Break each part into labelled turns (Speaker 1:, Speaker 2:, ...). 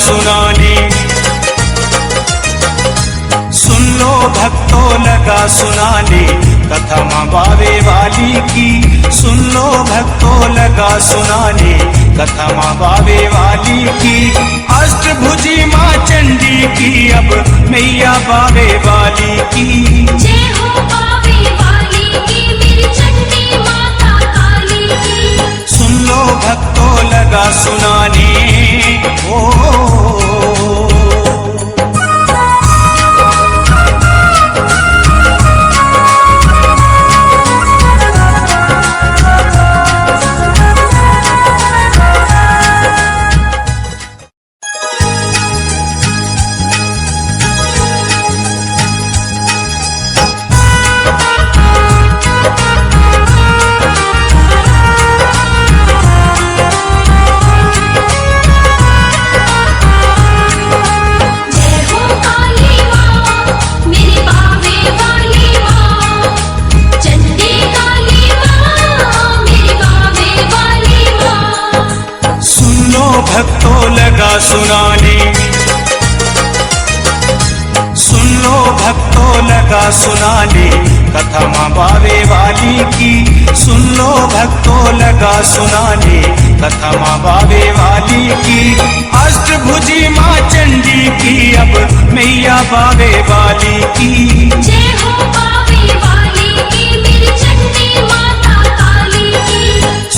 Speaker 1: सुनाने। सुन लो भक्तों लगा सुनाने कथा माँ बावे वाली की। सुन लो भक्तों लगा सुनाने कथा माँ बावे वाली की। अष्टभुजी माँ चंडी की अब मैया बावे वाली की।
Speaker 2: जय हो बावे वाली की मेरी चंडी माता काली की।
Speaker 1: सुन लो भक्तों लगा सुनाने। भक्तों लगा सुनाने। सुन लो भक्तों लगा सुनाने कथा माँ बावे वाली की। सुन लो भक्तों लगा सुनाने कथा माँ बावे वाली की। अष्टभुजी माँ चंडी की अब मैया बावे वाली की।
Speaker 2: जय हो बावे वाली की मेरी चंडी माता काली की।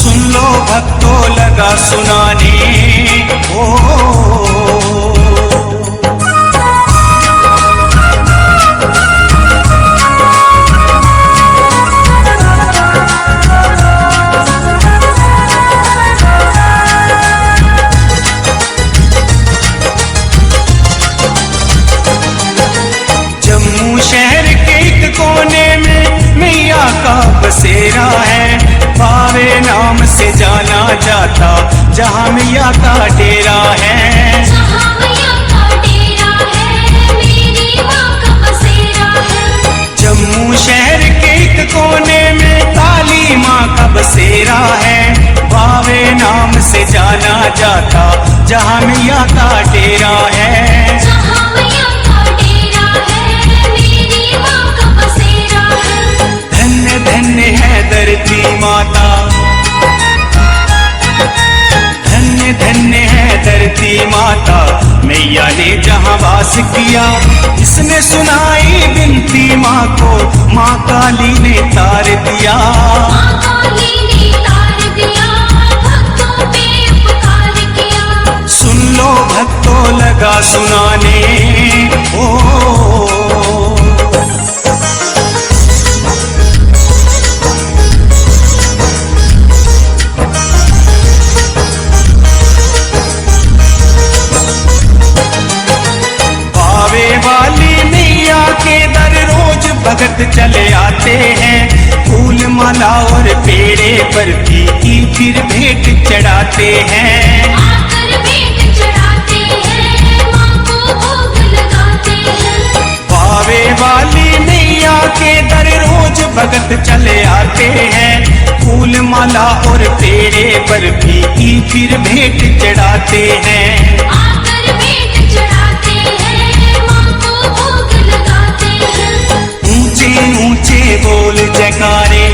Speaker 1: सुन लो भक्तों लगा सुनाने। जम्मू शहर के एक कोने में मैया का बसेरा है। बावे नाम से जाना जाता जहाँ मैया का डेरा है।
Speaker 2: जहाँ मैया का डेरा है मेरी माँ का बसेरा है।
Speaker 1: जम्मू शहर के एक कोने में काली माँ का बसेरा है। बावे नाम से जाना जाता जहाँ मैया का डेरा है।
Speaker 2: जहाँ मैया का डेरा है मेरी माँ का बसेरा है।
Speaker 1: धन्य धन्य है धरती माता। धन्य धन्य है धरती माता मैया ने जहाँ वास किया। इसने सुनाई बिनती माँ को माँ काली ने तार दिया।
Speaker 2: माँ काली ने तार दिया भक्तों पे उपकार किया।
Speaker 1: सुन लो भक्तों लगा सुनाने। बावे वाली मैया के दर रोज भगत चले आते हैं। फूल माला और पेड़े बर्फी की फिर भेंट चढ़ाते हैं।
Speaker 2: आकर भेंट चढ़ाते हैं माँ को भोग लगाते हैं।
Speaker 1: बावे वाली मैया के दर रोज भगत चले आते हैं। फूल माला और पेड़े बर्फी की फिर भेंट चढ़ाते हैं।
Speaker 2: आकर भेंट चढ़ाते हैं माँ को भोग लगाते हैं।
Speaker 1: ऊंचे ऊंचे बोल जयकारे।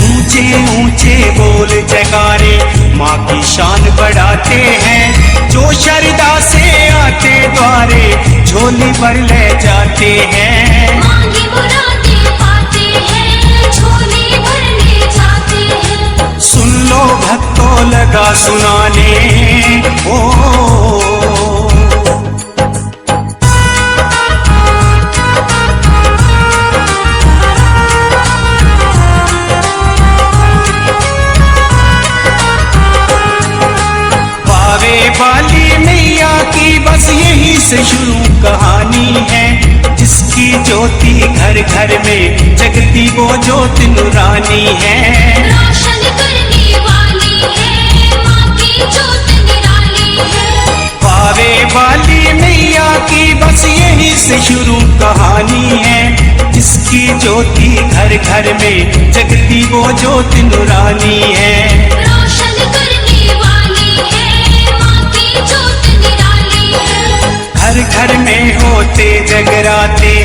Speaker 1: ऊंचे ऊंचे बोल जयकारे माँ की शान बढ़ाते हैं। जो श्रद्धा से आते द्वारे झोली भर ले जाते हैं।
Speaker 2: मांगी मुरादें पाते हैं झोली भर ले जाते हैं।
Speaker 1: सुन लो भक्तों लगा सुनाने। बावे वाली मैया की बस यही से शुरू कहानी है। जिसकी ज्योति घर घर में जगती वो ज्योत नूरानी है।
Speaker 2: रोशन करने वाली है माँ की ज्योत निराली है।
Speaker 1: बावे वाली मैया की बस यही से शुरू कहानी है। जिसकी ज्योति घर घर में जगती वो ज्योत नूरानी है।
Speaker 2: रोशन करने वाली है
Speaker 1: जगराते,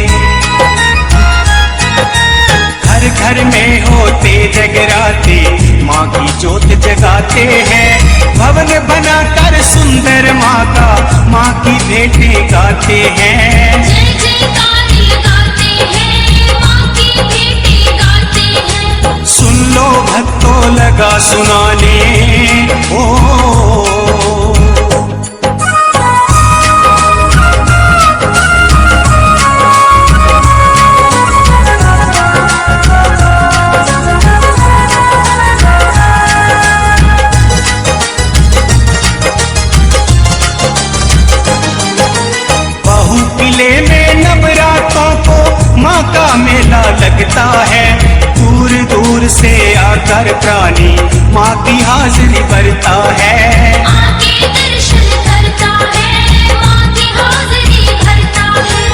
Speaker 1: घर घर में होते जगराते, माँ की जोत जगाते हैं। भवन बनाकर सुंदर माँ का माँ की भेंटें गाते हैं।
Speaker 2: जय जयकार लगाते हैं, माँ की भेंटें गाते हैं।
Speaker 1: सुन लो भक्तों लगा सुनाने ओ। किले में नवरात्रों को माँ का मेला लगता है। दूर दूर से आकर प्राणी माँ की हाजिरी भरता है।
Speaker 2: आके दर्शन करता है, माँ की हाजिरी भरता है।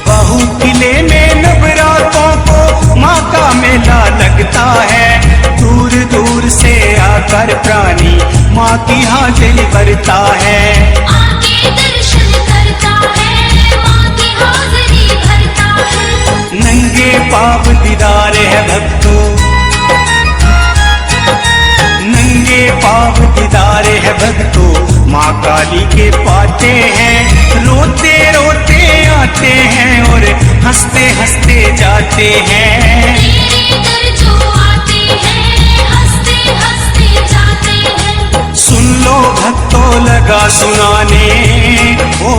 Speaker 1: बहु किले में नवरात्रों को माँ का मेला लगता है। दूर दूर से आकर प्राणी माँ की हाजिरी भरता है।
Speaker 2: आके दर्शन करता है, हाजिरी भरता है।
Speaker 1: नंगे पाव दीदार है भक्तों, नंगे पाव दीदार है भक्तों, माँ काली के पाते हैं। रोते रोते आते हैं और हंसते हंसते जाते हैं।
Speaker 2: तेरे दर जो आते हैं, हंसते हंसते जाते हैं।
Speaker 1: सुन लो भक्तों लगा सुनाने ओ।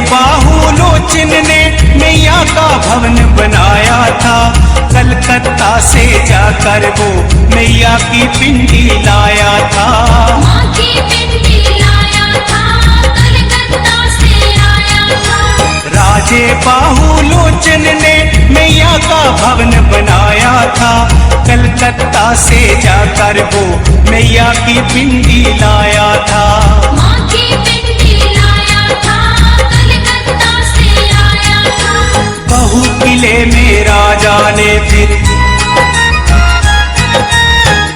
Speaker 1: बाहुलोचन ने मैया का भवन बनाया था। कलकत्ता से जाकर वो मैया की पिंडी लाया था।
Speaker 2: माँ की पिंडी लाया था, कलकत्ता से आया था।
Speaker 1: राजे बाहुलोचन ने मैया का भवन बनाया था। कलकत्ता से जाकर वो मैया की पिंडी लाया था।
Speaker 2: माँ की पिंडी लाया था,
Speaker 1: बहु किले में राजा ने फिर,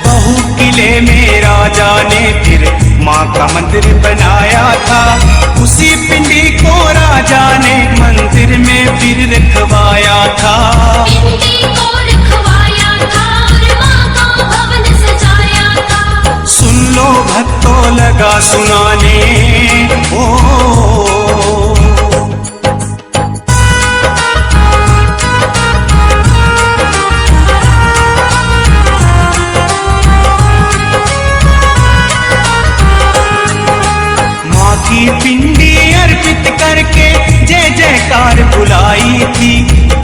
Speaker 1: बहु किले में राजा ने फिर माँ का मंदिर बनाया था। उसी पिंडी को राजा ने मंदिर में फिर रखवाया था।
Speaker 2: पिंडी को रखवाया था और माँ का भवन सजाया था।
Speaker 1: सुन लो भक्तों लगा सुनाने ओ। पिंडी अर्पित करके जय जयकार बुलाई थी।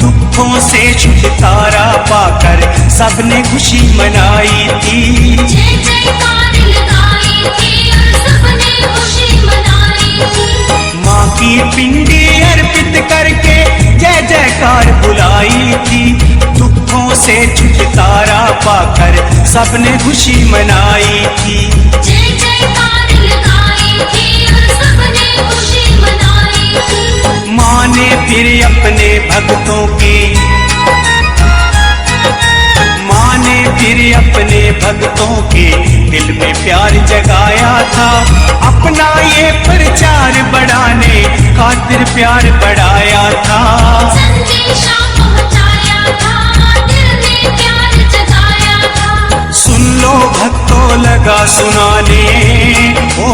Speaker 1: दुखों से छुटकारा पाकर सबने खुशी मनाई थी।
Speaker 2: जय जयकार लगाई थी और सबने खुशी मनाई थी।
Speaker 1: माँ की पिंडी अर्पित करके जय जयकार बुलाई थी। दुखों से छुटकारा पाकर सबने खुशी मनाई थी।
Speaker 2: जय जयकार लगाई थी और सबने खुशी मनाई थी।
Speaker 1: माँ ने फिर अपने भक्तों की, माँ ने फिर अपने भक्तों के दिल में प्यार जगाया था। अपना ये प्रचार बढ़ाने खातिर प्यार बढ़ाया था।
Speaker 2: संदेशा पहुँचाया था, दिल में प्यार जगाया था।
Speaker 1: सुन लो भक्तों लगा सुनाने ओ।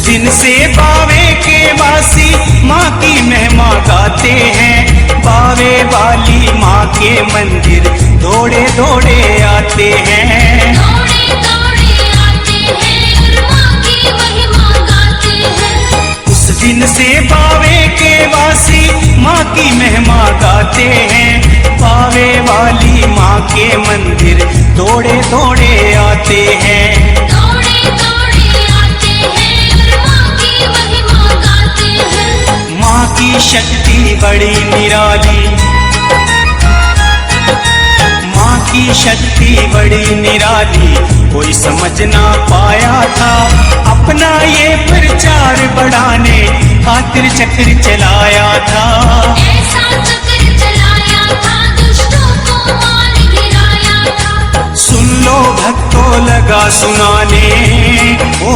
Speaker 1: दिन से बावे के वासी माँ की महिमा गाते हैं। बावे वाली माँ के मंदिर दौड़े दौड़े आते हैं।
Speaker 2: दौड़े दौड़े आते हैं और माँ की महिमा गाते हैं।
Speaker 1: उस दिन से बावे के वासी माँ की महिमा गाते हैं। बावे वाली माँ के मंदिर दौड़े दौड़े आते हैं।
Speaker 2: दौड़े दौड़े आते हैं और माँ की महिमा
Speaker 1: शक्ति बड़ी निराली, माँ की शक्ति बड़ी निराली, कोई समझ ना पाया था। अपना ये प्रचार बढ़ाने खातिर चक्र चलाया था।
Speaker 2: ऐसा चक्र चलाया था, दुष्टों को मार गिराया था।
Speaker 1: सुन लो भक्तों लगा सुनाने, ओ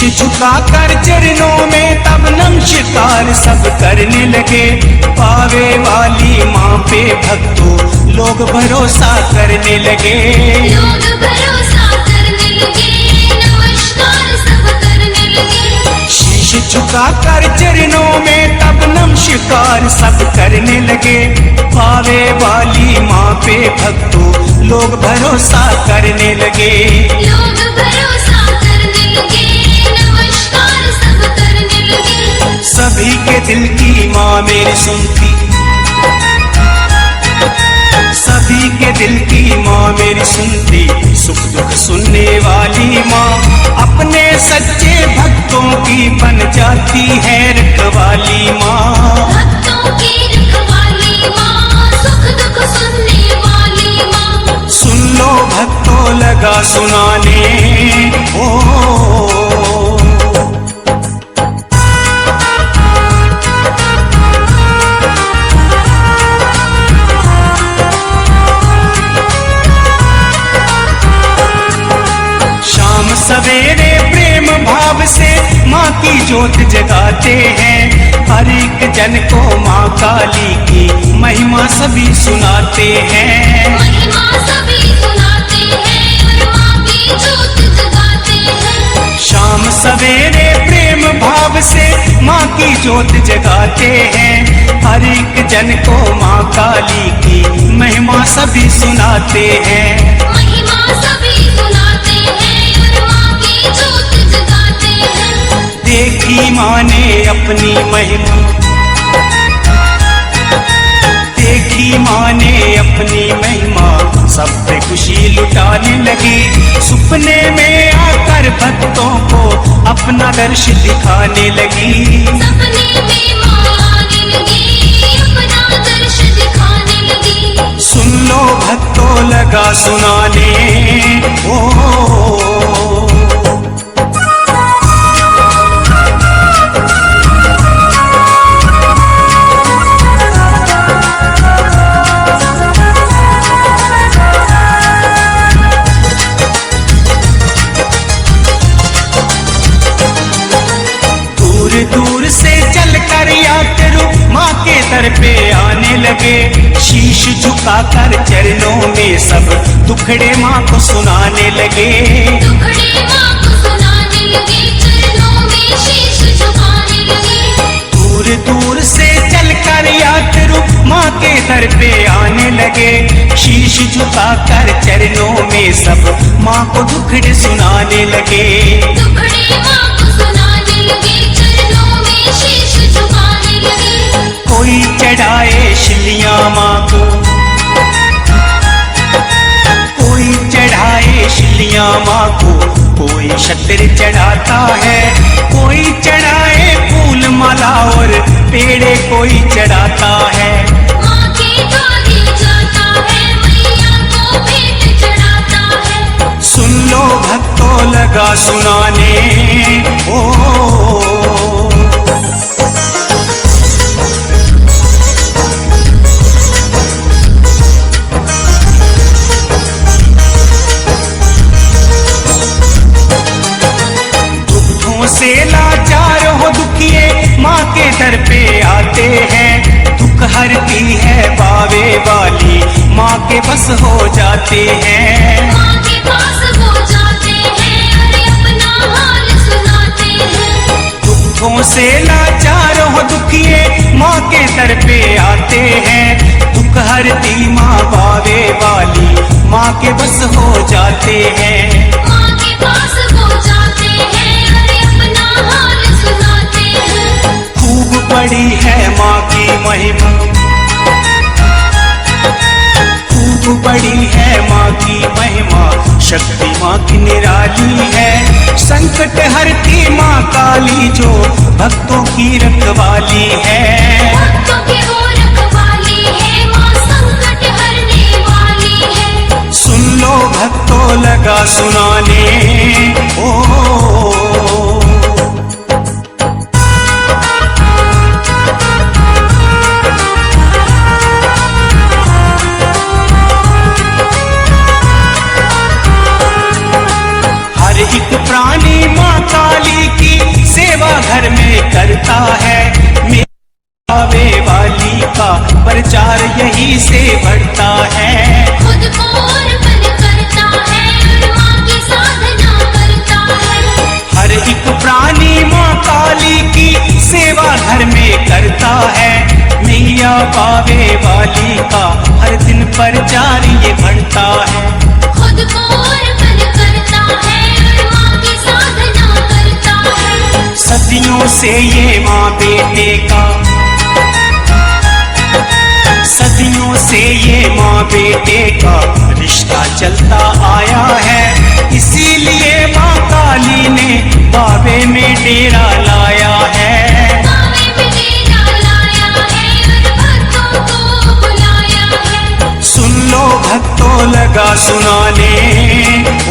Speaker 1: झुकाकर चरणों में तब नमस्कार सब करने लगे। पावे वाली माँ पे भक्तों लोग भरोसा करने लगे।
Speaker 2: लोग भरोसा करने लगे, नमस्कार सब करने लगे।
Speaker 1: शीश झुकाकर चरणों में तब नमस्कार सब करने लगे। पावे वाली माँ पे भक्तों लोग भरोसा करने लगे।
Speaker 2: लोग भरोसा करने लगे, नमस्कार सब करने लगे।
Speaker 1: सभी के दिल की माँ मेरी सुनती, सभी के दिल की माँ मेरी सुनती, सुख दुख सुनने वाली माँ अपने सच्चे भक्तों की बन जाती है रखवाली माँ।
Speaker 2: भक्तों की रखवाली माँ, सुख दुख सुनने वाली माँ।
Speaker 1: सुन लो भक्तों लगा सुनाने, ओ सवेरे प्रेम भाव से माँ की ज्योत जगाते हैं। हर एक जन को माँ काली की महिमा सभी सुनाते हैं।
Speaker 2: महिमा सभी सुनाते हैं और माँ की ज्योत जगाते हैं।
Speaker 1: शाम सवेरे प्रेम भाव से माँ की ज्योत जगाते हैं। हर एक जन को माँ काली की महिमा सभी सुनाते हैं।
Speaker 2: महिमा सभी सुनाते हैं, ज्योत जगाते हैं।
Speaker 1: देखी माँ ने अपनी महिमा, देखी माँ ने अपनी महिमा, सब पे खुशी लुटाने लगी। सपने में आकर भक्तों को अपना दर्श दिखाने लगी।
Speaker 2: सपने में माँ आने लगी, अपना दर्श दिखाने लगी।
Speaker 1: सुन लो भक्तों लगा सुनाने, ओ दूर से चलकर यात्रु माँ के दर पे आने लगे। शीश झुकाकर चरणों में सब दुखड़े माँ को सुनाने लगे।
Speaker 2: दुखड़े माँ को सुनाने लगे, चरणों में शीश झुकाने लगे।
Speaker 1: दूर दूर से चलकर यात्रु माँ के दर पे आने लगे। शीश झुकाकर चरणों में सब माँ को दुखड़े सुनाने लगे।
Speaker 2: दुखड़े माँ को सुनाने लगे, चरणों में शीश झुकाने लगे।
Speaker 1: कोई चढ़ाए शिलियाँ माँ को, कोई चढ़ाए शिलियाँ माँ को, कोई शक्कर चढ़ाता है। कोई चढ़ाए फूल माला और पेड़े कोई चढ़ाता है।
Speaker 2: माँ के द्वारे जाता है, मैया को भेंट चढ़ाता है।
Speaker 1: सुन लो भक्तों लगा सुनाने, ओ से लाचार हो दुखिए माँ के दर पे आते हैं। दुख हरती है बावे वाली माँ के बस हो जाते हैं।
Speaker 2: माँ के पास हो जाते हैं, अरे अपना हाल सुनाते हैं।
Speaker 1: दुखों से लाचार हो दुखिए माँ के दर पे आते हैं। दुख हरती माँ बावे वाली माँ के बस हो जाते हैं।
Speaker 2: माँ के पास हो जाते हैं, अरे अपना हाल सुनाते हैं।
Speaker 1: खूब बड़ी है माँ की महिमा, संकट हरती माँ काली जो भक्तों की रखवाली है।
Speaker 2: भक्तों की वो रखवाली है, माँ संकट हरने वाली है।
Speaker 1: सुन लो भक्तों लगा सुनाने ओ। हर एक प्राणी माँ काली की सेवा घर में करता है। मेरे आवे वाली का प्रचार यही से बढ़ता है।
Speaker 2: खुद को अर्पण करता है और माँ की साधना करता है।
Speaker 1: हर एक प्राणी माँ काली की सेवा घर में करता है। मैया पावे वाली का हर दिन प्रचार ये बढ़ता है।
Speaker 2: खुद को अर्पण करता है और माँ की साधना करता है।
Speaker 1: सदियों से ये माँ बेटे का, सदियों से ये माँ बेटे का रिश्ता चलता आया है। इसीलिए माँ काली ने बाबे में डेरा लाया है।
Speaker 2: बाबे में डेरा लाया है और भक्तों को बुलाया है।
Speaker 1: सुन लो भक्तों लगा सुनाने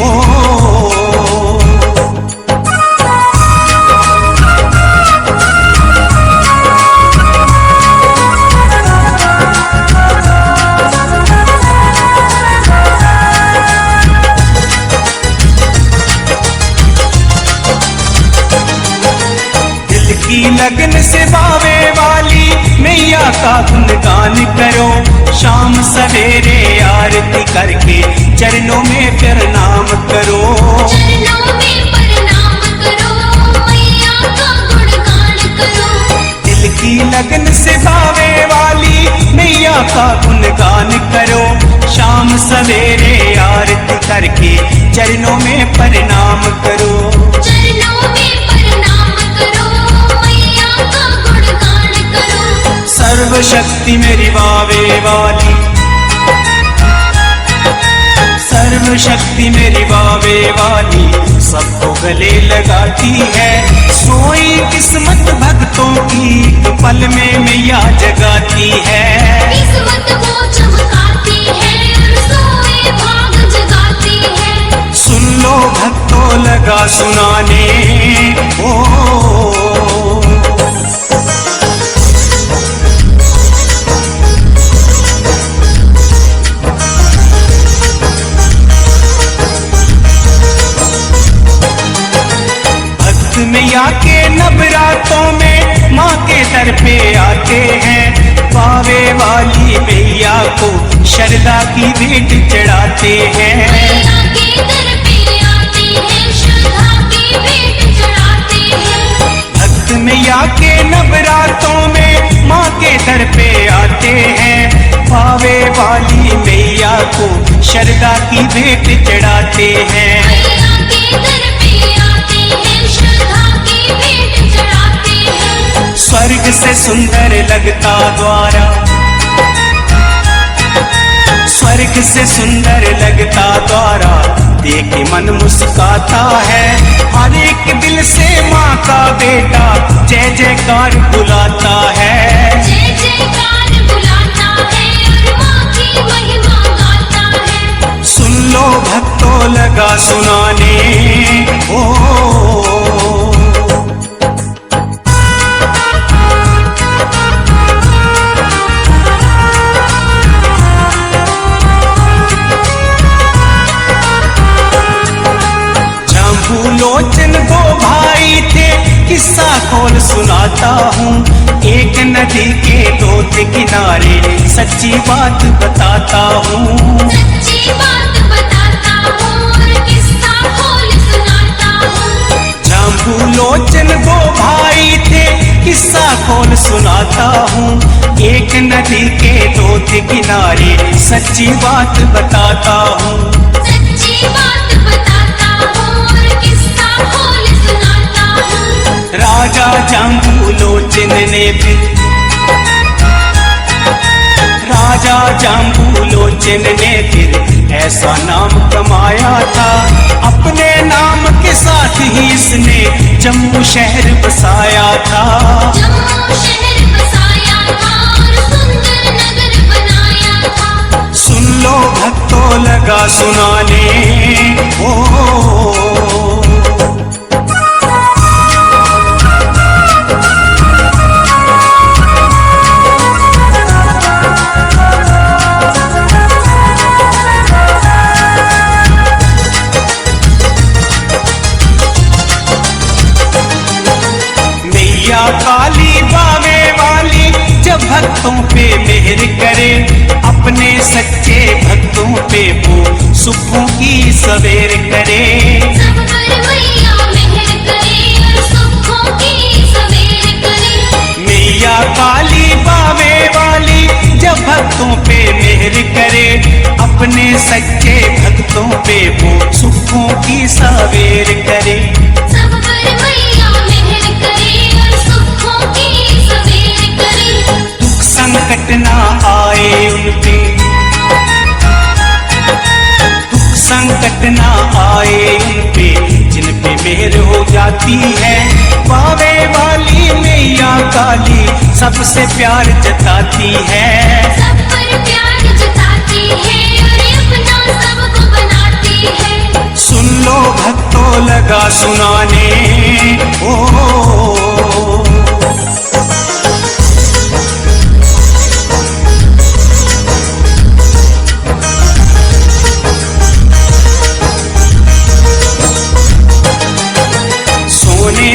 Speaker 1: ओ। की लगन से बावे वाली मैया का गुणगान करो। शाम सवेरे आरती करके चरणों में प्रणाम करो।
Speaker 2: चरणों में प्रणाम करो, मैया का गुणगान करो।
Speaker 1: दिल की लगन से बावे वाली मैया का गुणगान करो। शाम सवेरे आरती करके चरणों में प्रणाम करो।
Speaker 2: चरणों में प्रणाम करो, मैया का गुणगान करो।
Speaker 1: सर्वशक्ति मेरी बावे वाली, सर्वशक्ति मेरी बावे वाली सबको गले लगाती है। सोई किस्मत भक्तों की एक पल में मैया जगाती है।
Speaker 2: किस्मत वो चमकाती है और सोए भाग जगाती है।
Speaker 1: सुन लो भक्तों लगा सुनाने ओ। मैया के नवरातों में माँ के दर पे आते हैं। पावे वाली मैया को श्रद्धा की भेंट चढ़ाते हैं।
Speaker 2: मैया के दर पे आते हैं, श्रद्धा की भेंट चढ़ाते हैं।
Speaker 1: भक्त मैया के नवरातों में माँ के दर पे आते हैं। पावे वाली मैया को श्रद्धा की भेंट चढ़ाते हैं।
Speaker 2: मैया के दर पे आते हैं, श्रद्धा की भेंट चढ़ाते हैं।
Speaker 1: स्वर्ग से सुंदर लगता द्वारा, स्वर्ग से सुंदर लगता द्वारा देख मन मुस्काता है। हर एक दिल से माँ का बेटा जय जयकार बुलाता है।
Speaker 2: जय जयकार बुलाता है और माँ की महिमा गाता है।
Speaker 1: सुन लो भक्तों लगा सुनाने ओ। लोचन दो भाई थे, किस्सा खोल सुनाता हूँ। एक नदी के दो थे किनारे, सच्ची बात बताता हूँ।
Speaker 2: सच्ची बात बताता हूँ और किस्सा खोल सुनाता हूँ।
Speaker 1: जाम्बू लोचन दो भाई थे, किस्सा खोल सुनाता हूँ। एक नदी के दो थे किनारे, सच्ची बात बताता हूँ।
Speaker 2: सच्ची बात बताता हूँ और किस्सा खोल सुनाता हूँ।
Speaker 1: राजा जाम्बू लोचन ने फिर, राजा जाम्बू लोचन ने फिर ऐसा नाम कमाया था। अपने नाम के साथ ही इसने शहर बसाया था,
Speaker 2: जम्मू शहर बसाया था और सुंदर नगर बनाया था।
Speaker 1: सुन लो भक्तों लगा सुनाने ओ। काली बावे वाली जब भक्तों पे मेहर करे, अपने सच्चे भक्तों पे वो सुखों की सवेर करे।
Speaker 2: सब पर मैया मेहर करे और सुखों की सवेर करे।
Speaker 1: मैया काली बावे वाली जब भक्तों पे मेहर करे, अपने सच्चे भक्तों पे वो सुखों की सवेर करे।
Speaker 2: सब पर मैया मेहर करे और सुखों की सवेर करे।
Speaker 1: दुख संकट ना आए उनपे, दुख संकट ना आए उनपे, जिन पे मेहर हो जाती है। बावे वाली मैया काली सबसे प्यार जताती है,
Speaker 2: सब पर प्यार जताती है और अपना सबको बनाती है।
Speaker 1: सुन लो भक्तों लगा सुनाने ओ।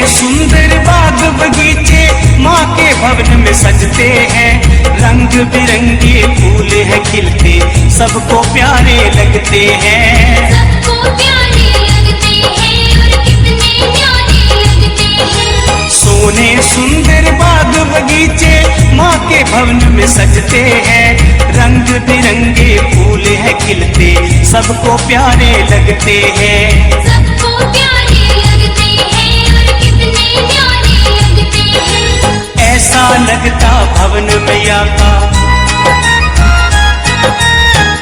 Speaker 1: सुंदर बाग बगीचे माँ के भवन में सजते हैं, रंग बिरंगे फूल है खिलते, सबको प्यारे लगते हैं।
Speaker 2: सबको प्यारे लगते हैं और कितने प्यारे लगते हैं।
Speaker 1: सोने सुंदर बाग बगीचे माँ के भवन में सजते हैं, रंग बिरंगे फूल है खिलते, सबको प्यारे लगते हैं।
Speaker 2: सबको प्यारे लगते हैं और कितने प्यारे लगते हैं।
Speaker 1: ऐसा लगता भवन मैया का,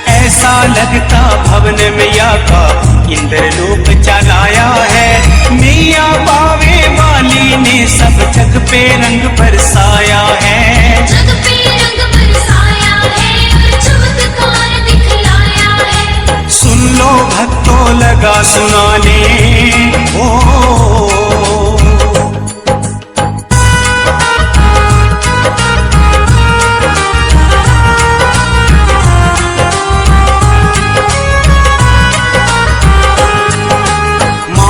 Speaker 1: ऐसा लगता भवन मैया का, इंद्रलोक चलाया है। मैया बावे वाली ने सब जग पे रंग बरसाया है,
Speaker 2: जग पे रंग बरसाया है और चमत्कार दिखलाया है।
Speaker 1: सुन लो भक्तों लगा सुनाने ओ।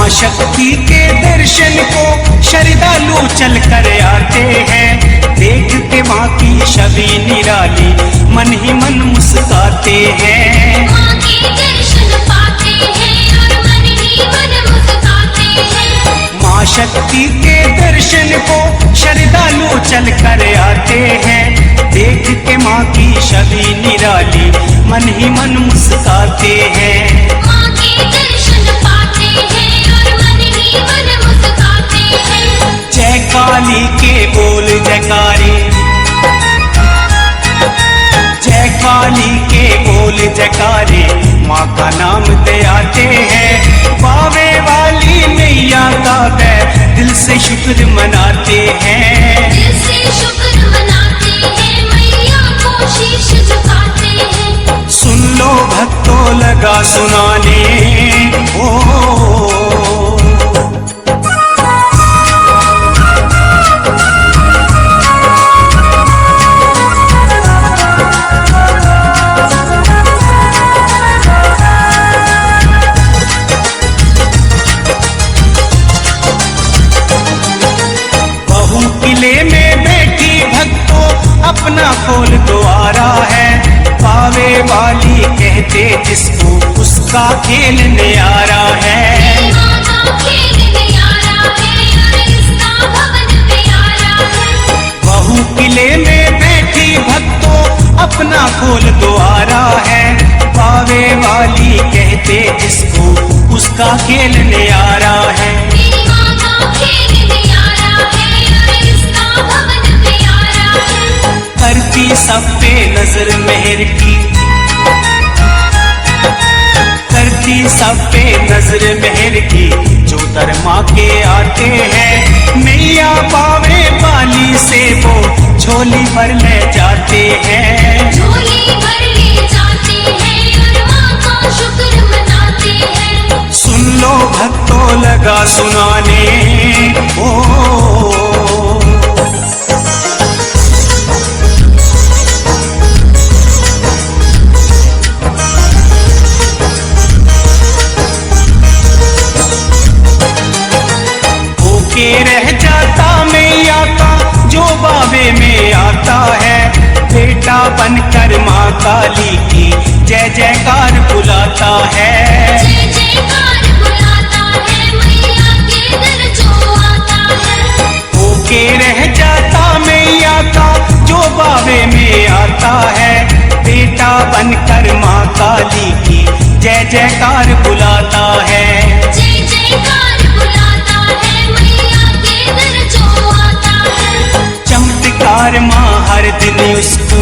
Speaker 1: शक्ति के दर्शन को श्रद्धालु चल कर आते हैं, देख के माँ की छवि निराली मन ही मन मुस्काते हैं।
Speaker 2: माँ के दर्शन पाते हैं और मन ही मन मुस्काते हैं।
Speaker 1: माँ शक्ति के दर्शन को श्रद्धालु चल कर आते हैं, देख के माँ की छवि निराली मन ही मन मुस्काते हैं।
Speaker 2: माँ के दर्शन पाते हैं और मन ही मन मुस्काते हैं।
Speaker 1: जय काली के बोल जयकारे, जय काली के बोल जयकारे, माँ का नाम दे आते हैं। बावे वाली मैया का दिल से शुक्र मनाते हैं,
Speaker 2: दिल से शुक्र मनाते हैं, मैया को शीश झुकाते हैं।
Speaker 1: सुन लो भक्तों लगा सुनाने ओ। अपना खोल द्वारा है, पावे वाली कहते जिसको उसका खेल न्यारा है।
Speaker 2: माँ का खेल न्यारा है और इसका भवन प्यारा है।
Speaker 1: बहू किले में बैठी भक्तों अपना खोल द्वारा है, पावे वाली कहते जिसको उसका खेल न्यारा है।
Speaker 2: माँ का खेल न्यारा है और इसका भवन प्यारा है।
Speaker 1: करती सब पे नजर मेहर की, करती सब पे नजर मेहर की, जो दर माँ के आते हैं। भर ले जाते हैं,
Speaker 2: झोली भर ले जाते हैं और माँ का शुक्र मनाते हैं।
Speaker 1: सुन लो भक्तों लगा सुनाने ओ। के रह जाता मैया का जो बाबे में आता है, बेटा बनकर माँ काली की जय जयकार बुलाता है।
Speaker 2: जय जयकार बुलाता है मैया के दर जो आता है।
Speaker 1: होके रह जाता मैया का जो बाबे में आता है, बेटा बनकर माँ काली की जय जयकार बुलाता है।
Speaker 2: जय जयकार बुलाता है मैया के दर जो आता है।
Speaker 1: चमत्कार माँ हर दिन उसको,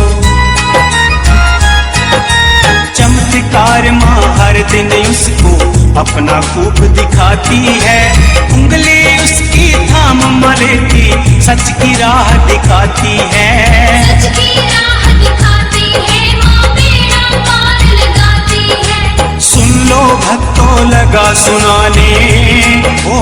Speaker 1: चमत्कार माँ हर दिन उसको अपना खूब दिखाती है। उंगली उसकी थाम लेती सच की राह दिखाती है।
Speaker 2: सच की राह दिखाती है माँ बेड़ा पार लगाती है।
Speaker 1: सुन लो भक्तों लगा सुनाने ओ।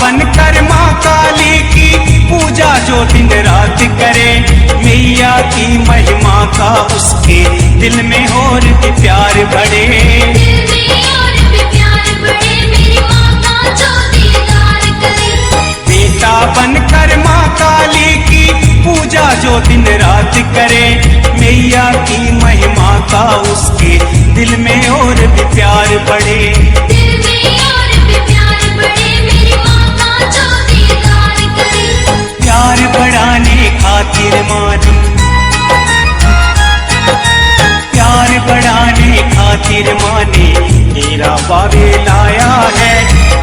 Speaker 1: बनकर माँ काली की पूजा जो दिन रात करे, मैया की महिमा का उसके दिल में और भी प्यार बढ़े।
Speaker 2: दिल में और भी प्यार बढ़े, मेरी माँ का जो दीदार करे।
Speaker 1: बेटा बनकर माँ काली की पूजा जो दिन रात करे, मैया की महिमा का उसके दिल में और भी प्यार बढ़े।
Speaker 2: दिल में और भी प्यार बढ़े, मेरी माँ का जो दीदार करे।
Speaker 1: प्यार बढ़ाने खातिर मानी, प्यार बढ़ाने खातिर माने मेरा बाबे लाया है।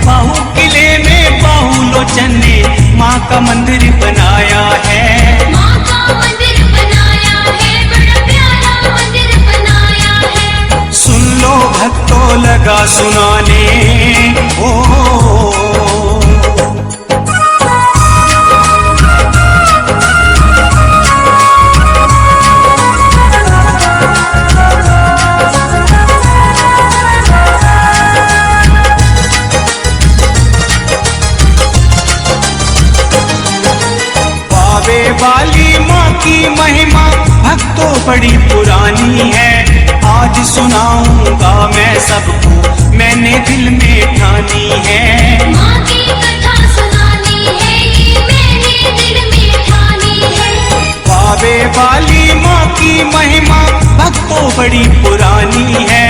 Speaker 1: बाहु किले में बाहु लोचन ने माँ का मंदिर बनाया है।
Speaker 2: माँ का मंदिर बनाया है, बड़ा प्यारा मंदिर बनाया है।
Speaker 1: सुन लो भक्तों लगा सुनाने ओ। वाली माँ की महिमा भक्तों बड़ी पुरानी है। आज सुनाऊंगा मैं सबको, मैंने दिल में ठानी है।
Speaker 2: माँ की कथा सुनानी है, ये मैंने दिल में ठानी है।
Speaker 1: बाबे वाली माँ की महिमा भक्तों बड़ी पुरानी है।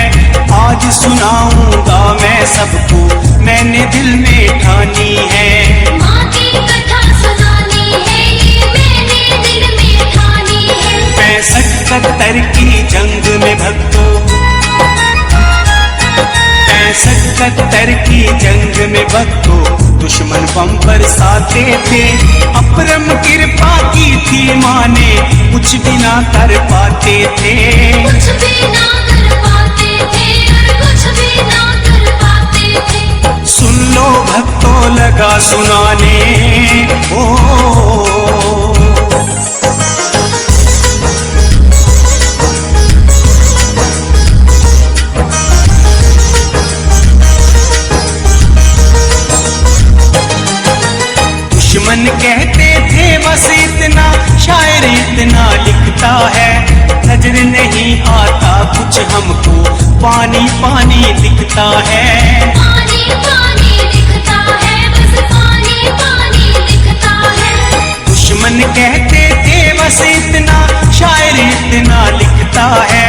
Speaker 1: आज सुनाऊंगा मैं सबको, मैंने दिल में ठानी है।
Speaker 2: माँ की कथा सुनानी है, ये मैंने दिल में ठानी है।
Speaker 1: 65-70 की जंग में भक्तों, 65-70 की जंग में भक्तों दुश्मन बम बरसाते थे। अपरम कृपा की थी माँ ने, कुछ भी ना कर पाते थे।
Speaker 2: कुछ भी ना कर पाते थे और कुछ भी ना कर पाते थे।
Speaker 1: सुन लो भक्तों लगा सुनाने ओ। दुश्मन कहते थे बस इतना, शायर इतना लिखता है। नजर नहीं आता कुछ हमको, पानी पानी दिखता है।
Speaker 2: पानी पानी दिखता है, बस पानी पानी दिखता है।
Speaker 1: दुश्मन कहते थे बस इतना, शायर इतना लिखता है।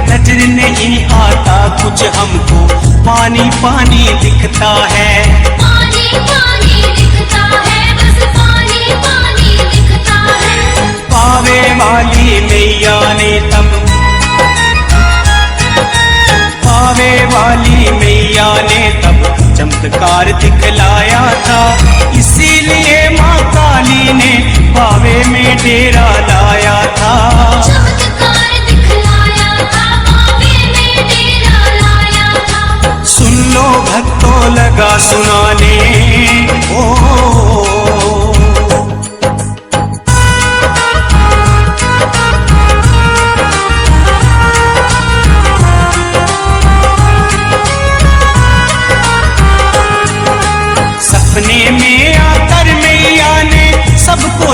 Speaker 1: नजर नहीं आता कुछ हमको, पानी पानी दिखता है।
Speaker 2: पानी पानी दिखता है, बस पानी पानी दिखता है।
Speaker 1: पावे वाली मैया ने तब, पावे वाली मैया ने तब चमत्कार दिखलाया था। इसीलिए माँ काली ने पावे में डेरा लाया था।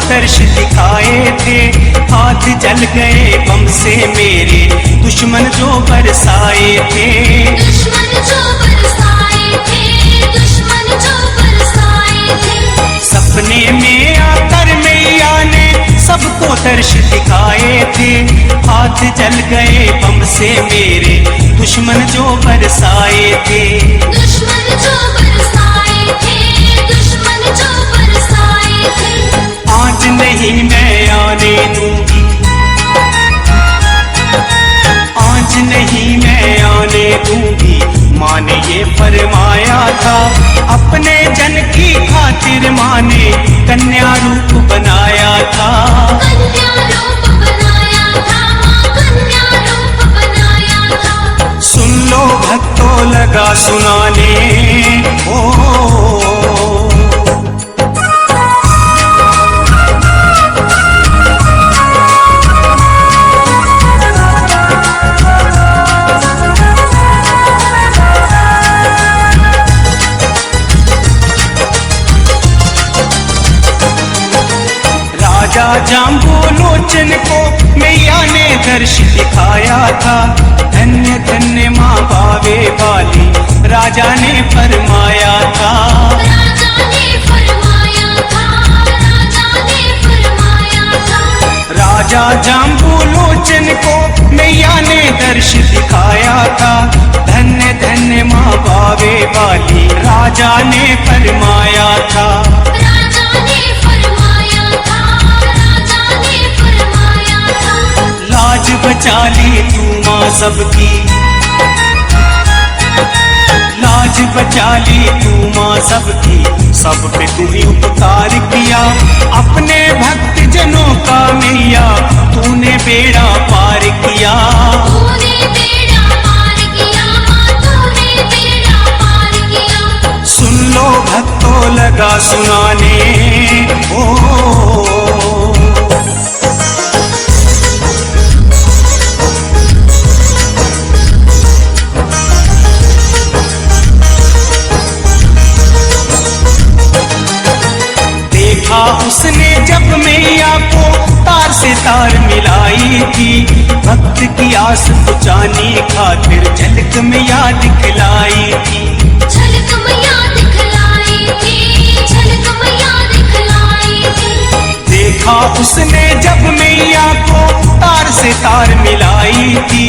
Speaker 1: दर्श दिखाए थे। हाथ जल गए बम से मेरे, दुश्मन जो बरसाए थे।
Speaker 2: दुश्मन जो बरसाए थे, दुश्मन जो बरसाए थे।
Speaker 1: सपने में आकर मैया ने सबको दर्श दिखाए थे। हाथ जल गए बम से मेरे, दुश्मन जो बरसाए थे।
Speaker 2: दुश्मन जो बरसाए थे, दुश्मन जो बरसाए थे।
Speaker 1: आज नहीं मैं आने दूंगी, आज नहीं मैं आने दूंगी। माँ ने ये फरमाया था, अपने जन की खातिर माँ ने कन्या रूप बनाया था।
Speaker 2: कन्या रूप बनाया था, माँ कन्या रूप बनाया था।
Speaker 1: सुन लो भक्तों लगा सुनाने ओ। राजा जाम्बूलोचन को मैया ने दर्श दिखाया था। धन्य धन्य माँ बावे वाली राजा ने फरमाया था।
Speaker 2: राजा ने फरमाया था, राजा ने फरमाया था।
Speaker 1: राजा जाम्बूलोचन को मैया ने दर्श दिखाया था। धन्य धन्य माँ बावे वाली राजा ने फरमाया था।
Speaker 2: राजा ने फरमाया था, राजा ने फरमाया था।
Speaker 1: लाज बचा ली तू माँ सबकी, लाज बचा ली तू माँ सबकी। सब पे तुम्ही उपकार किया, अपने भक्त जनों का मैया तूने बेड़ा पार किया।
Speaker 2: तूने बेड़ा पार किया, माँ तूने बेड़ा पार किया।
Speaker 1: सुन लो भक्तों लगा सुनाने ओ। उसने जब मैया को तार से तार मिलाई थी, भक्त की आस बुझाने खातिर झलक मैया दिखलाई थी।
Speaker 2: झलक मैया दिखलाई थी, झलक मैया दिखलाई थी।
Speaker 1: देखा उसने जब मैया को तार से तार मिलाई थी,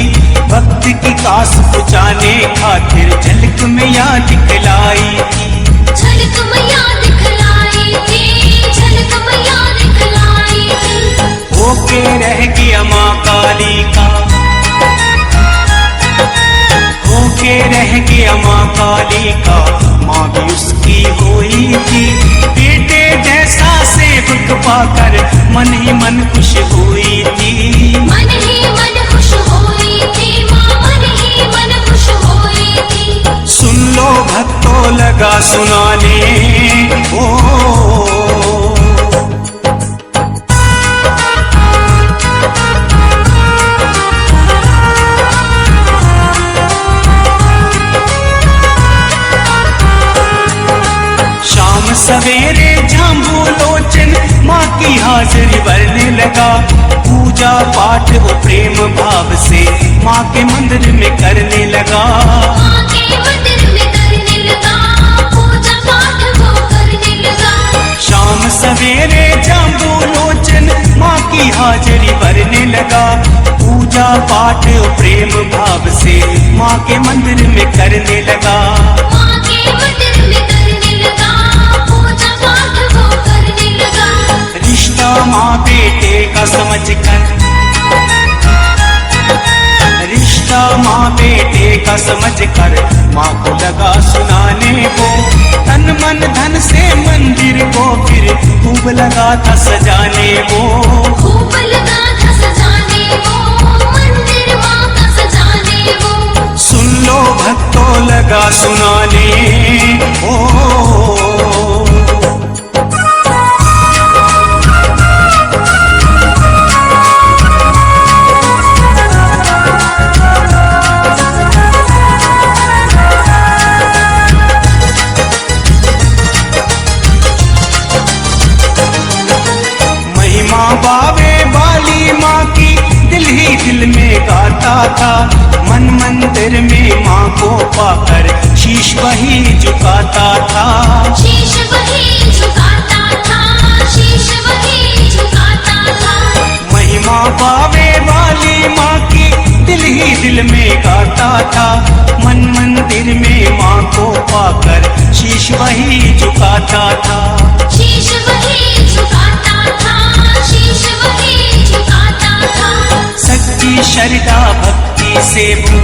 Speaker 1: भक्त की आस बुझाने खातिर झलक मैया दिखलाई थी।
Speaker 2: झलक मैया दिखलाई थी, झलक मैया दिखलाई थी।
Speaker 1: होके रह गया माँ काली का, होके रह गया माँ काली का। माँ भी उसकी हुई थी, बेटे जैसा सेवक पाकर मन ही मन खुश हुई थी।
Speaker 2: मन ही मन खुश हुई थी, माँ मन ही मन खुश हुई थी।
Speaker 1: सुन लो भक्तों लगा सुनाने ओ। सवेरे जाम्बूलोचन माँ की हाजिरी भरने लगा। पूजा पाठ वो प्रेम भाव से माँ के मंदिर में करने लगा।
Speaker 2: माँ के मंदिर में करने लगा, पूजा पाठ वो करने लगा।
Speaker 1: शाम सवेरे जाम्बूलोचन माँ की हाजिरी भरने लगा। पूजा पाठ वो प्रेम भाव से माँ के मंदिर में करने लगा।
Speaker 2: माँ के मंदिर में करने लगा, पूजा पाठ वो करने लगा।
Speaker 1: रिश्ता माँ बेटे का समझकर, रिश्ता माँ बेटे का समझकर माँ को लगा सुनाने को। तन मन धन से मंदिर को फिर खूब लगा था सजाने को।
Speaker 2: खूब लगा था सजाने को, मंदिर माँ का सजाने को।
Speaker 1: सुन लो भक्तों लगा सुनाने ओ। था। मन मंदिर में माँ को पाकर शीश वही झुकाता था।
Speaker 2: शीश वही झुकाता था, शीश वही झुकाता था।
Speaker 1: महिमा पावे वाली माँ की दिल ही दिल में गाता था। मन मंदिर में माँ को पाकर शीश वही झुकाता था।
Speaker 2: शीश वही झुकाता था, शीश वही झुकाता था।
Speaker 1: सच्ची श्रद्धा भक्ति से वो,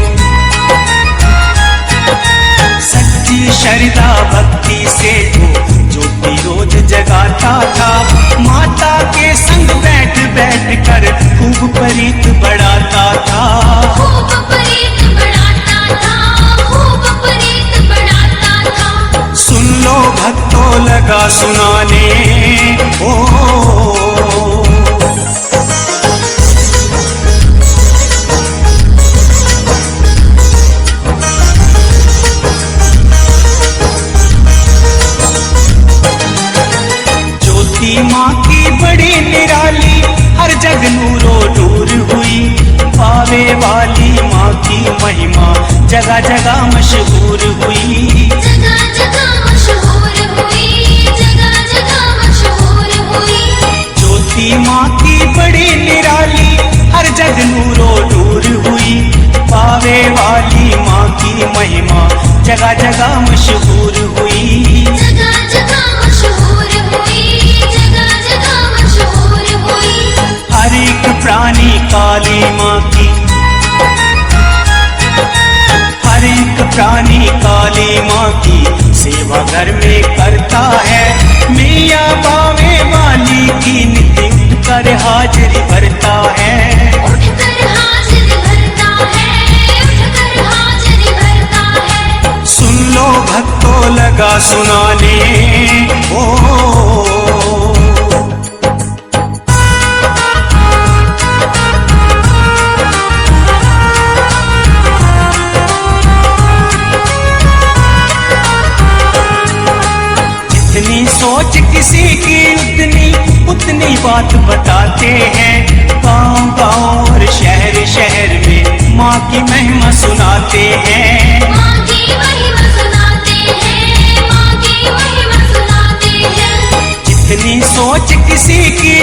Speaker 1: सच्ची श्रद्धा भक्ति से वो ज्योति रोज जगाता था। माता के संग बैठ बैठ कर खूब प्रीत बढ़ाता था।
Speaker 2: खूब प्रीत बढ़ाता था, खूब प्रीत बढ़ाता था।
Speaker 1: सुन लो भक्तों लगा सुनाने ओ। माँ की बड़ी निराली हर जग नूरो नूर हुई। पावे वाली माँ की महिमा जगह जगह मशहूर हुई।
Speaker 2: जगह जगह मशहूर हुई, जगह जगह मशहूर हुई।
Speaker 1: ज्योति माँ की बड़ी निराली हर जग नूरो नूर हुई। पावे वाली माँ की महिमा जगह जगह मशहूर हुई।
Speaker 2: जगह जगह मशहूर हुई, जगह जगह मशहूर हुई।
Speaker 1: हर एक प्राणी काली माँ की, हर एक प्राणी काली माँ की सेवा घर में करता है। मैया बावे वाली की नित्य उठकर हाजिरी भरता है।
Speaker 2: उठकर हाजिरी भरता है, उठकर हाजिरी भरता है।
Speaker 1: सुन लो भक्तों लगा सुनाने ओ। जितनी सोच किसी की उतनी बात बताते हैं। गांव गांव और शहर शहर में माँ की महिमा सुनाते हैं।
Speaker 2: माँ की महिमा सुनाते हैं, माँ की महिमा सुनाते हैं।
Speaker 1: जितनी सोच किसी की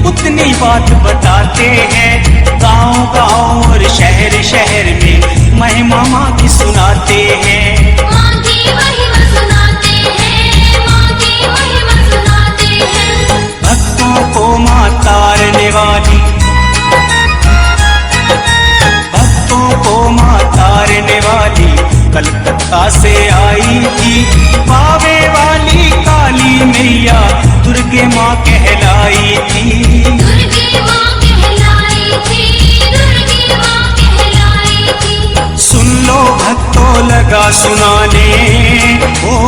Speaker 1: उतनी बात बताते हैं। गांव गांव और शहर शहर में महिमा माँ की सुनाते हैं।
Speaker 2: माँ की महिमा सुनाते हैं, माँ की महिमा सुनाते हैं।
Speaker 1: भक्तों को माँ तारने वाली, भक्तों को माँ तारने वाली कलकत्ता से आई थी। पावे वाली काली मैया दुर्गे माँ कहलाई थी।
Speaker 2: दुर्गे माँ कहलाई थी, दुर्गे माँ कहलाई थी।
Speaker 1: सुन लो भक्तों लगा सुनाने ओ।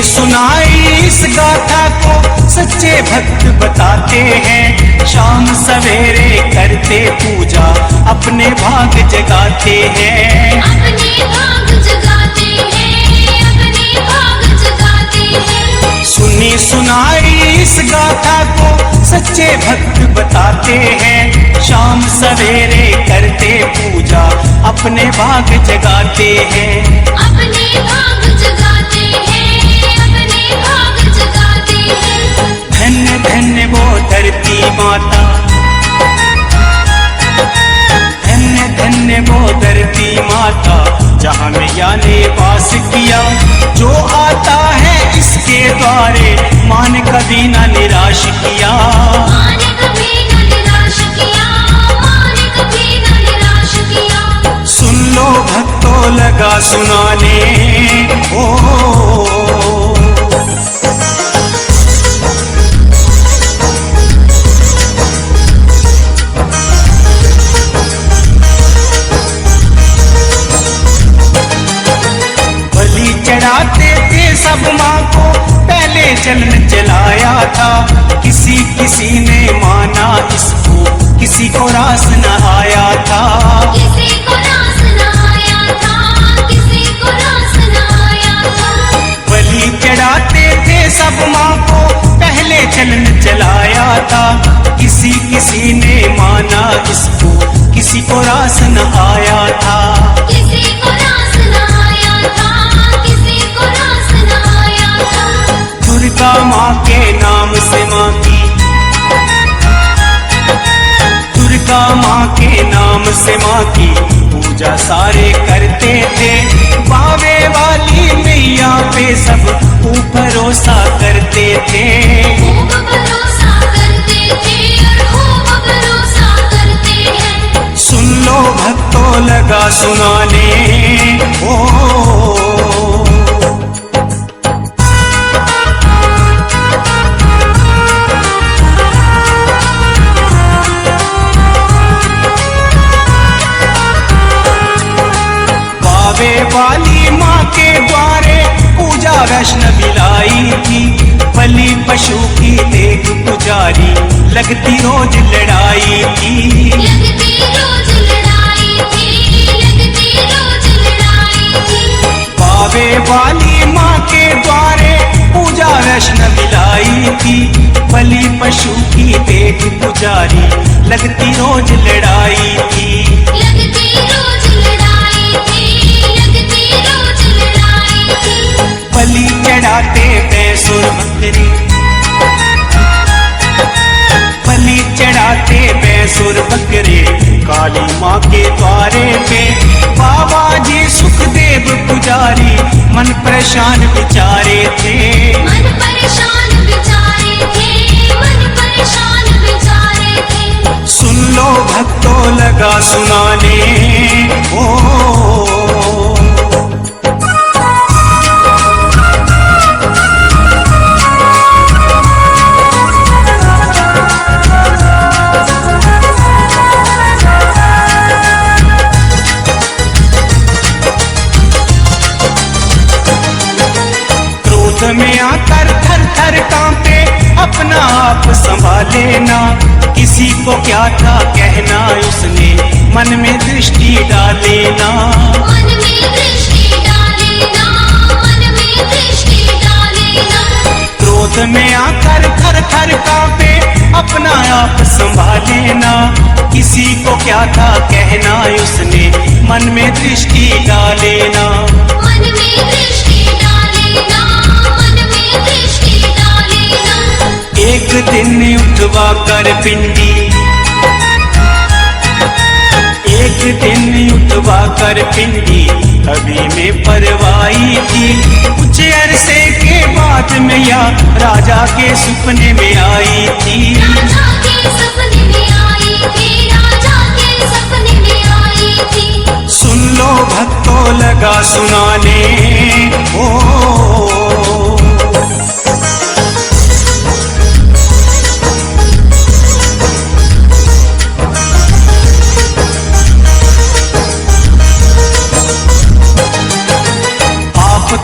Speaker 1: सुनाई इस गाथा को सच्चे भक्त बताते हैं। शाम सवेरे करते पूजा अपने भाग जगाते हैं।
Speaker 2: अपने भाग जगाते हैं, अपने भाग जगाते हैं।
Speaker 1: सुनी सुनाई इस गाथा को सच्चे भक्त बताते हैं। शाम सवेरे करते पूजा अपने भाग जगाते हैं।
Speaker 2: अपने भाग जगाते हैं, अपने भाग जगाते हैं।
Speaker 1: धन्य धन्य वो धरती माता, धन्य धन्य वो धरती माता जहाँ मैया ने वास किया। जो आता है इसके द्वारे मान कभी न निराश किया।
Speaker 2: मान कभी न निराश किया, मान कभी न निराश किया।
Speaker 1: सुन लो भक्तों लगा सुनाने ओ। चढ़ाते थे सब माँ को पहले पहले चलन चलाया था। किसी किसी ने माना इसको, किसी को रास न आया था।
Speaker 2: किसी को रास न आया था, किसी को रास न आया था।
Speaker 1: बलि चढ़ाते थे सब माँ को, पहले चलन चलाया था। किसी किसी ने माना इसको, किसी को रास न आया था।
Speaker 2: किसी को रास न आया था, किसी को रास न आया था।
Speaker 1: दुर्गा माँ के नाम से माँ की, दुर्गा माँ के नाम से माँ की पूजा सारे करते थे। बावे वाली मैया पे सब भरोसा करते थे।
Speaker 2: खूब भरोसा करते थे और खूब भरोसा करते हैं।
Speaker 1: सुन लो भक्तों लगा सुनाने ओ। बावे वाली माँ के द्वारे पूजा वैष्णवी लाई थी। बलि पशु की देख पुजारी लगती रोज लड़ाई थी।
Speaker 2: लगती रोज लड़ाई थी, लगती रोज लड़ाई थी।
Speaker 1: बावे वाली माँ के द्वारे पूजा वैष्णवी लाई थी। बलि पशु की देख पुजारी लगती रोज लड़ाई थी।
Speaker 2: लगती रोज लड़ाई थी, लगती रोज लड़ाई थी।
Speaker 1: बलि चढ़ाते भैंसुर बकरे, बलि चढ़ाते भैंसुर बकरे काली माँ के द्वारे पे। बाबा जी सुखदेव पुजारी मन परेशान बेचारे थे।
Speaker 2: मन परेशान बेचारे थे, मन परेशान बेचारे थे।
Speaker 1: सुन लो भक्तों लगा सुनाने ओ। क्रोध में आकर थर थर कांपे, अपना आप संभाले ना। किसी को क्या था कहना उसने, मन में दृष्टि डाले ना।
Speaker 2: मन में दृष्टि डाले ना, मन में दृष्टि डाले ना।
Speaker 1: क्रोध में आकर थर थर कांपे, अपना आप संभाले ना। किसी को क्या था कहना उसने, मन में दृष्टि डाले ना।
Speaker 2: मन में दृष्टि डाले ना, मन में दृष्टि डाले ना।
Speaker 1: एक दिन उठवा कर पिंडी, एक दिन उठवा कर पिंडी कभी में परवाई थी। कुछ अरसे के बाद मैया राजा के सपने में आई थी।
Speaker 2: राजा के सपने में आई थी, राजा के सपने में आई थी।
Speaker 1: सुन लो भक्तों लगा सुनाने ओ।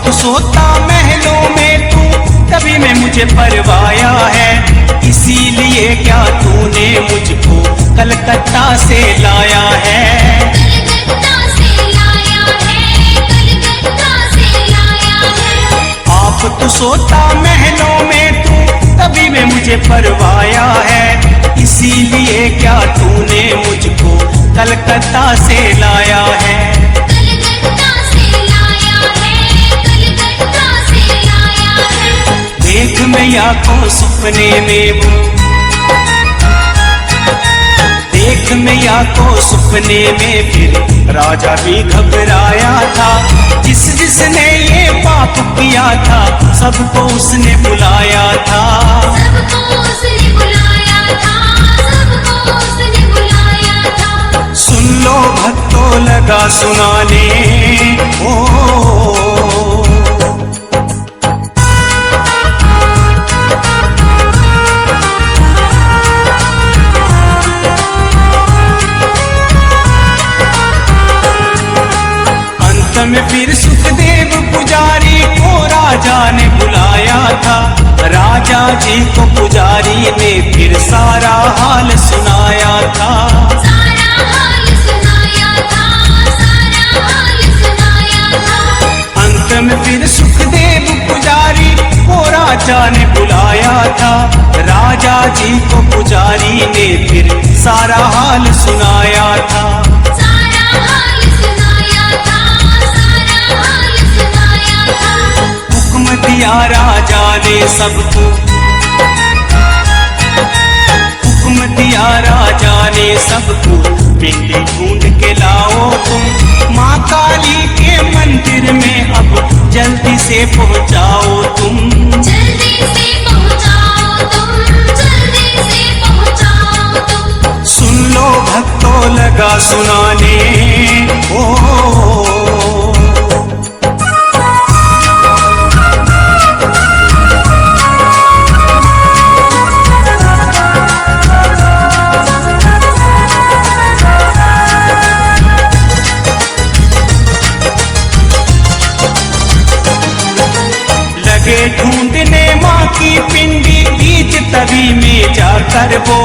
Speaker 1: तो सोता महलों में तू, तभी मैं मुझे परवाया है। इसीलिए क्या तूने मुझको कलकत्ता से लाया है।
Speaker 2: कलकत्ता से लाया है, कलकत्ता से लाया है।
Speaker 1: आप तो सोता महलों में तू, तभी मैं मुझे परवाया है। इसीलिए क्या तूने मुझको कलकत्ता से लाया है। देख मैया को सपने में वो, देख मैया को सपने में फिर राजा भी घबराया था। जिसने ये पाप किया था सबको उसने बुलाया था।
Speaker 2: सबको उसने बुलाया था, सबको उसने बुलाया था।
Speaker 1: सुन लो भक्तों लगा सुनाने ओ। में फिर सुखदेव पुजारी को राजा ने बुलाया था। जी को पुजारी ने फिर सारा हाल सुनाया था।
Speaker 2: सारा हाल सुनाया था, सारा हाल सुनाया था।
Speaker 1: अंत में फिर सुखदेव पुजारी को राजा ने बुलाया था। राजा जी को पुजारी ने फिर सारा हाल सुनाया था।
Speaker 2: सारा हाल सुनाया था, सारा हाल सुनाया था।
Speaker 1: हुक्म दिया राजा ने सबको, हुक्म दिया राजा ने सबको, पिंडी ढूंढ के लाओ तुम माँ काली के मंदिर में, अब जल्दी से पहुँचाओ तुम।
Speaker 2: जल्दी से पहुँचाओ तुम, जल्दी से पहुँचाओ तुम।
Speaker 1: सुन लो भक्तों लगा सुनाने ओ। ढूंढने माँ की पिंडी बीच तवी में जाकर वो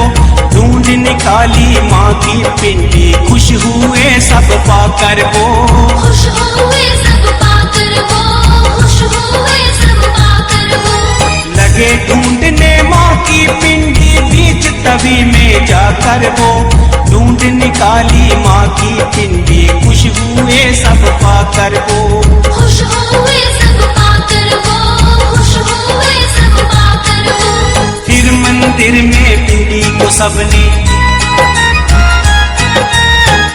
Speaker 1: ढूंढ निकाली माँ की पिंडी, खुश हुए सब पाकर वो।
Speaker 2: खुश हुए सब पाकर वो, खुश हुए सब पाकर वो।
Speaker 1: लगे ढूंढने माँ की पिंडी बीच तवी में जाकर वो ढूंढ निकाली माँ की पिंडी, खुश हुए सब पाकर वो।
Speaker 2: खुश हुए सब पाकर वो, खुश हुए सब पाकर वो।
Speaker 1: फिर मंदिर में पिंडी को सबने,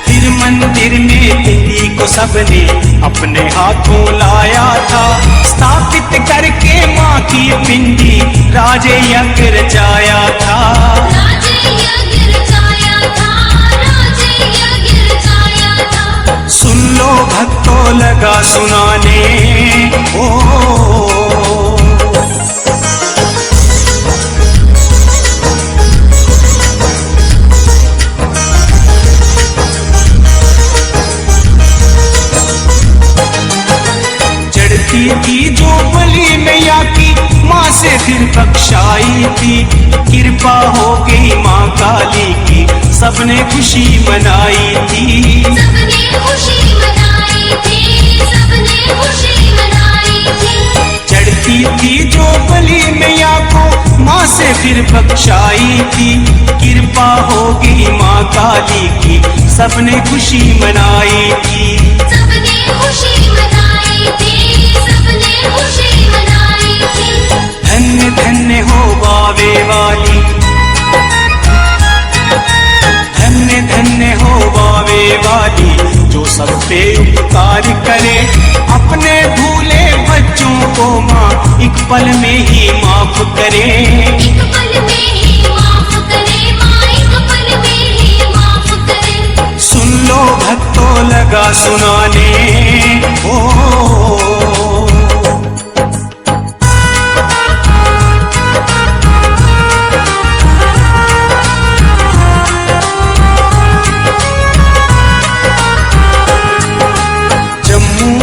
Speaker 1: फिर मंदिर में पिंडी को सबने अपने हाथों लाया था। स्थापित करके माँ की पिंडी राजे यज्ञ रचाया था।
Speaker 2: राजे यज्ञ रचाया था, राजे यज्ञ रचाया था।
Speaker 1: सुन लो भक्तों लगा सुनाने ओ। की जो बलि मैया की माँ से फिर बख्शाई थी, कृपा हो गई माँ काली की, सबने खुशी मनाई थी।
Speaker 2: सबने खुशी मनाई थी, सबने खुशी मनाई थी।
Speaker 1: चढ़ती थी जो बलि मैया को माँ से फिर बख्शाई थी, कृपा हो गई माँ काली की, सबने खुशी मनाई थी।
Speaker 2: सबने खुशी मनाई थी, सबने खुशी मनाई थी।
Speaker 1: धन्य धन्य हो बावे वाली, धन्य धन्य हो बावे वाली, जो सब पे उपकार करे, अपने भूले बच्चों को माँ एक पल में ही माफ करे।
Speaker 2: एक पल में ही माफ करे माँ, एक पल में ही माफ करे।
Speaker 1: सुन लो भक्तों लगा सुनाने ओ।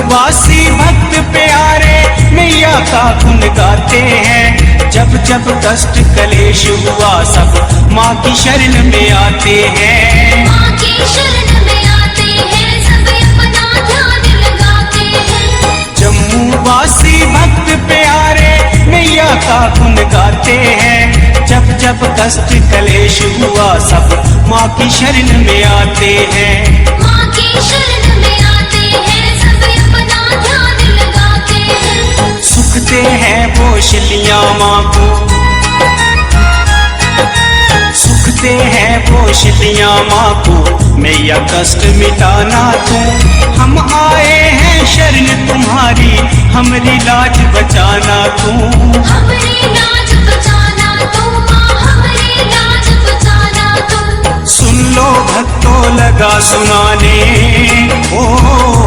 Speaker 1: वासी भक्त प्यारे मैया का गुण गाते हैं, जब जब कष्ट कलेश हुआ सब माँ की शरण में आते हैं।
Speaker 2: माँ की शरण में आते हैं, सब अपना ध्यान लगाते हैं।
Speaker 1: जम्मू वासी भक्त प्यारे मैया का गुण गाते हैं, जब जब कष्ट कलेश हुआ सब माँ की शरण में आते हैं।
Speaker 2: माँ की शरण में आते हैं, सब अपना ध्यान लगाते हैं।
Speaker 1: सुखते हैं वो शिलियाँ माँ को, सुखते हैं वो शिलियाँ माँ को, मैया कष्ट मिटाना तू। हम आए हैं शरण तुम्हारी, हमारी लाज बचाना तू।
Speaker 2: हमारी लाज बचाना तू माँ, हमारी लाज बचाना तू।
Speaker 1: सुन लो भक्तों लगा सुनाने ओ।